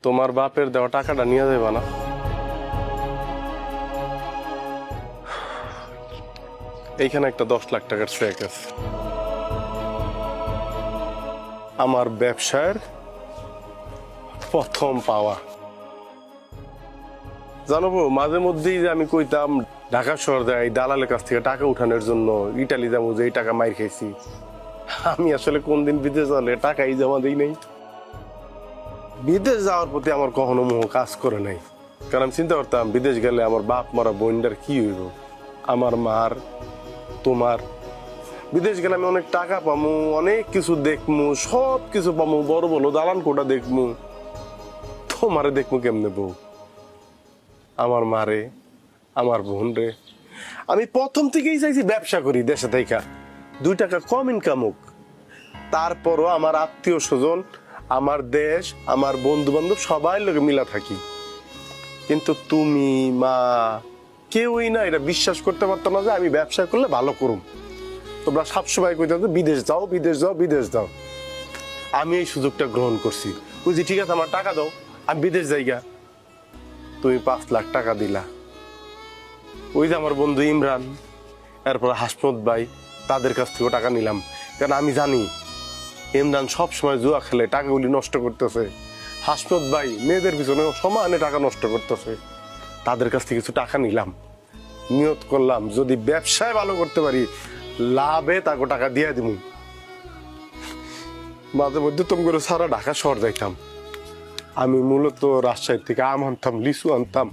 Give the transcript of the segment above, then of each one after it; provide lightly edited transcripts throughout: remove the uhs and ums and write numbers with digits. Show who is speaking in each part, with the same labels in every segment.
Speaker 1: তোমার বাপের দেওয়া টাকাটা নিয়ে যাবে না? এইখানে একটা 10 লাখ টাকার চেক আছে, আমার ব্যবসার প্রথম পাওয়া। জানবো মাঝে মধ্যেই যে আমি কইতাম ঢাকা শহর যাই দালালের কাছ থেকে টাকা উঠানোর জন্য, ইটালি যাবো যে এই টাকা মাইর খাইছি। আমি আসলে কোন দিন বিদেশ গেলে টাকাই জমা দিই নাই। বিদেশ যাওয়ার প্রতি আমার কখনো মোহ কাজ করে নাই, কারণ আমি চিন্তা করতাম বিদেশ গেলে আমার বাপ মারা বোনটার কি হইব, আমার মার, তোমার। বিদেশ গেলে আমি অনেক টাকা পামু, অনেক কিছু দেখমু, সব কিছু পামু, বড় বড় দালান কোটা দেখমু। তোমারে দেখমু কেমনে বউ? আমার মারে, আমার বোন রে আমি প্রথম থেকেই চাইছি ব্যবসা করি, দেশে থেকে 2 টাকা কম ইনকাম হোক। তারপরও আমার আত্মীয় স্বজন, আমার দেশ, আমার বন্ধু বান্ধব সবাই লোকে মিলা থাকি। কিন্তু তুমি, মা, কেউই না এটা বিশ্বাস করতে পারতো না যে আমি ব্যবসা করলে ভালো করুম। তোমরা সবসময় কইতে বিদেশ যাও, বিদেশ যাও, বিদেশ যাও। আমি এই সুযোগটা গ্রহণ করছি, বুঝি ঠিক আছে আমার টাকা দাও, আমি বিদেশ যাইগা। তুমি 5 লাখ টাকা দিলা, ওই যে আমার বন্ধু ইমরান, এরপর হাসমত ভাই, তাদের কাছ থেকেও টাকা নিলাম। কারণ আমি জানি ইমরান সবসময় জুয়া খেলে টাকাগুলি নষ্ট করতেছে, হাসমত ভাই মেয়েদের পিছনে সমানে টাকা নষ্ট করতেছে। তাদের কাছ থেকে কিছু টাকা নিলাম, নিয়ত করলাম যদি ব্যবসায় ভালো করতে পারি লাভে তাকে টাকা দিয়ে দিব। মাঝে মধ্যে তুমি করে সারা ঢাকা শহর যাইতাম। আমি মূলত রাজশাহী থেকে আম আনতাম, লিচু আনতাম।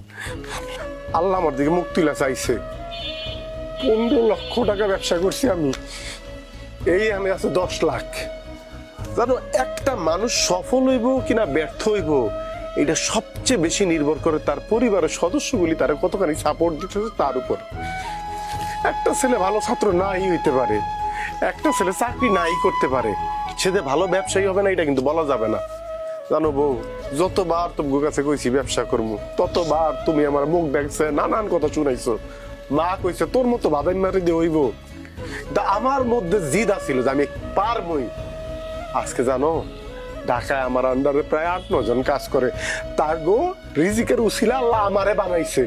Speaker 1: আল্লাহ আমার দিকে মুখ তুলা চাইছে। 15 লক্ষ টাকা ব্যবসা করছি আমি। এই আমি আছে 10 লাখ। জানো, একটা মানুষ সফল হইব কিনা ব্যর্থ হইব এটা সবচেয়ে বেশি নির্ভর করে তার পরিবারের সদস্যগুলি তারা কতখানি সাপোর্ট দিতেছে তার উপর। একটা ছেলে ভালো ছাত্র নাই হইতে পারে, একটা ছেলে চাকরি নাই করতে পারে, সে যে ভালো ব্যবসায়ী হবে না এটা কিন্তু বলা যাবে না। জানো বউ, যতবার তোমার কাছে কইছি ব্যবসা করবো, ততবার তুমি আমার মুখ দেখছে, নানান কথা শুনাইছো। মা কইছে তোর মতো বাবেন মারি দিয়ে হইব। আমার মধ্যে জিদ আছিল যে আমি পারবই। আজকে জানো ঢাকায় আমার আন্ডারে প্রায় 8-9 জন কাজ করে। তার গো রিজিকের উসিলা আল্লাহ আমারে বানাইছে।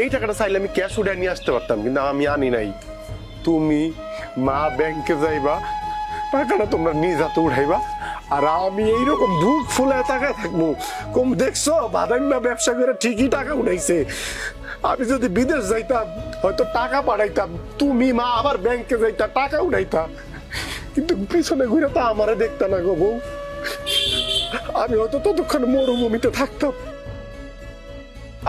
Speaker 1: এই টাকাটা চাইলে আমি ক্যাশ উঠে নিয়ে আসতে পারতাম, কিন্তু আমি আনি নাই। তুমি মা ব্যাংকে যাইবা, টাকাটা তোমরা নিজ হাতে উঠাইবা, আর আমি এইরকম বুক ফুলায় টাকা থাকবো। কম দেখছো বাদাম না ব্যবসা করে ঠিকই টাকা উঠাইছে। আমি যদি বিদেশ যাইতাম হয়তো টাকা পাঠাইতাম, তুমি মা আবার ব্যাংকে যাইতা টাকা উঠাইতা, কিন্তু পিছনে ঘুরে তো আমারে দেখতা না গো বউ। আমি হয়তো ততক্ষণ মরুভূমিতে থাকতাম।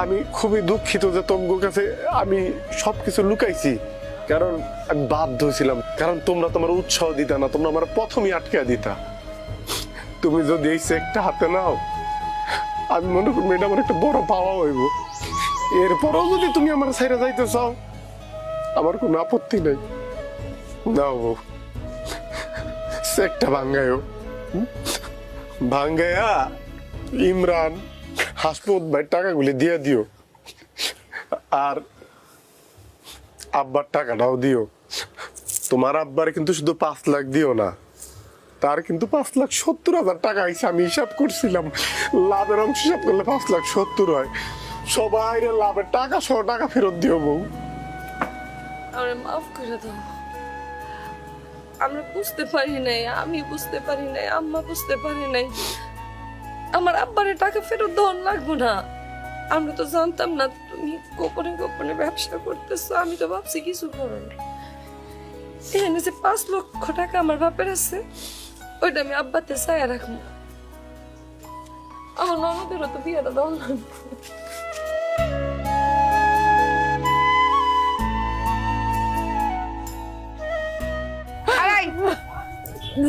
Speaker 1: আমি খুবই দুঃখিত যে তোমার কাছে আমি সবকিছু লুকাইছি, কারণ আমি বাধ্য হয়েছিলাম, কারণ তোমরা তোমার উৎসাহ দিতা না, তোমরা আমার প্রথমই আটকে দিতা। তুমি যদি এই চেকটা হাতে নাও, আমি মনে করি এটা আমার একটা বড় পাওয়া হইব। এরপরও যদি তুমি আমার ছাইরা যাইতে চাও আমার কোনো আপত্তি নেই, নাও বউ, চেকটা ভাঙ্গায়ও। ভাঙ্গায়া ইমরান, হাসমত ভাই টাকাগুলি দিয়ে দিও, আর আব্বার টাকাটাও দিও। তোমার আব্বার কিন্তু শুধু 5 লাখ দিও না, তার কিন্তু 5,70,000 টাকা আইছে। আমি হিসাব করছিলাম, লাভের অংশ হিসাব করলে 5,70,000 হয়। সবাই লাভের টাকা 100 টাকা ফেরত দিও বউ।
Speaker 2: আমারে মাফ করে দাও, আমরা বুঝতে পারি নাই, আমি বুঝতে পারি নাই, আম্মা বুঝতে পারি নাই। আমার আব্বারে টাকা ফেরত দেওয়ার লাগবো না। আমরা তো জানতাম না তুমি গোপনে গোপনে ব্যবসা করতেছো। আমি তো ভাবছি কিছু করো না। এখানে যে 5 লক্ষ টাকা আমার বাপের আছে, ওইটা আমি আব্বাতে চায় রাখবো। আমার ননদেরও তো বিয়েটা দেওয়া লাগবে।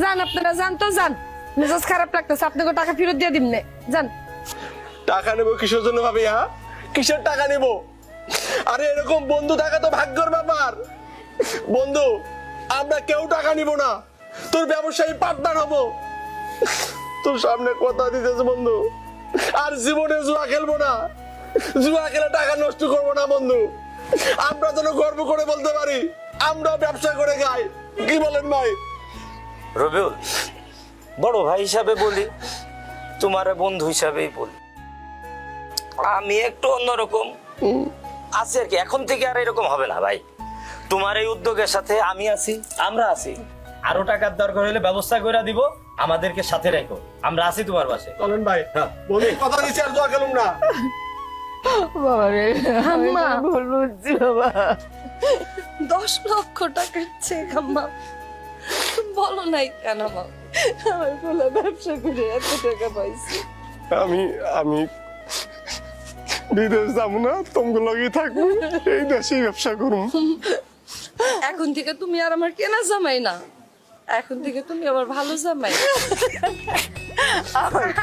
Speaker 3: যান, আপনারা যান তো যান, মেজাজ খারাপ লাগতেছে, আপনাকে টাকা ফেরত দিয়ে দিমনে যান।
Speaker 1: টাকা নেবো কিসের জন্য ভাবি? হ্যাঁ, কিসের টাকা নেবো? আরে এরকম বন্ধু থাকা তো ভাগ্যের ব্যাপার। বন্ধু, আমরা কেউ টাকা নিব না, তোর ব্যবসায়ী পার্টনার হবো। তোর সামনে কথা দিতেছে বন্ধু, আর জীবনে জুয়া খেলবো না, জুয়া খেলে টাকা নষ্ট করবো না বন্ধু। আমরা যেন গর্ব করে বলতে পারি আমরা ব্যবসা করে খাই। কি বলেন ভাই?
Speaker 4: রবিউল, বড় ভাই হিসাবে বলি, তোমার বন্ধু হিসাবেই বলি, আমি একটু অন্যরকম আছি আর কি। এখন থেকে আর এরকম হবে না ভাই। তোমার এই উদ্যোগের সাথে আমি আছি, আমরা আছি। আরো টাকার দরকার হলে ব্যবস্থা করে দিব, আমাদেরকে সাথে রেখো, আমরা আছি তোমার পাশে।
Speaker 1: চলেন ভাই, বলি কথা দিচ্ছি আর দোয়া গেলুম না।
Speaker 2: আম্মা
Speaker 3: ভুল বুঝছি বাবা।
Speaker 2: 10 লক্ষ টাকার চেক আম্মা, তুমি বলো নাই কেন মা?
Speaker 3: আমার পোলা ব্যবসা করে এত টাকা পাইছি।
Speaker 1: আমি বিদেশ যাবো না, তোমাকে লগেই থাকবো, এই দেশেই ব্যবসা করুম।
Speaker 2: এখন থেকে তুমি আর আমার কেনা জামাই না, এখন থেকে তুমি আমার ভালো জামাই।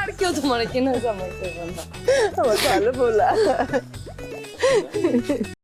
Speaker 2: আর কেউ তোমার কেনা জামাই করবে না।
Speaker 3: আমার ভালো পোলা।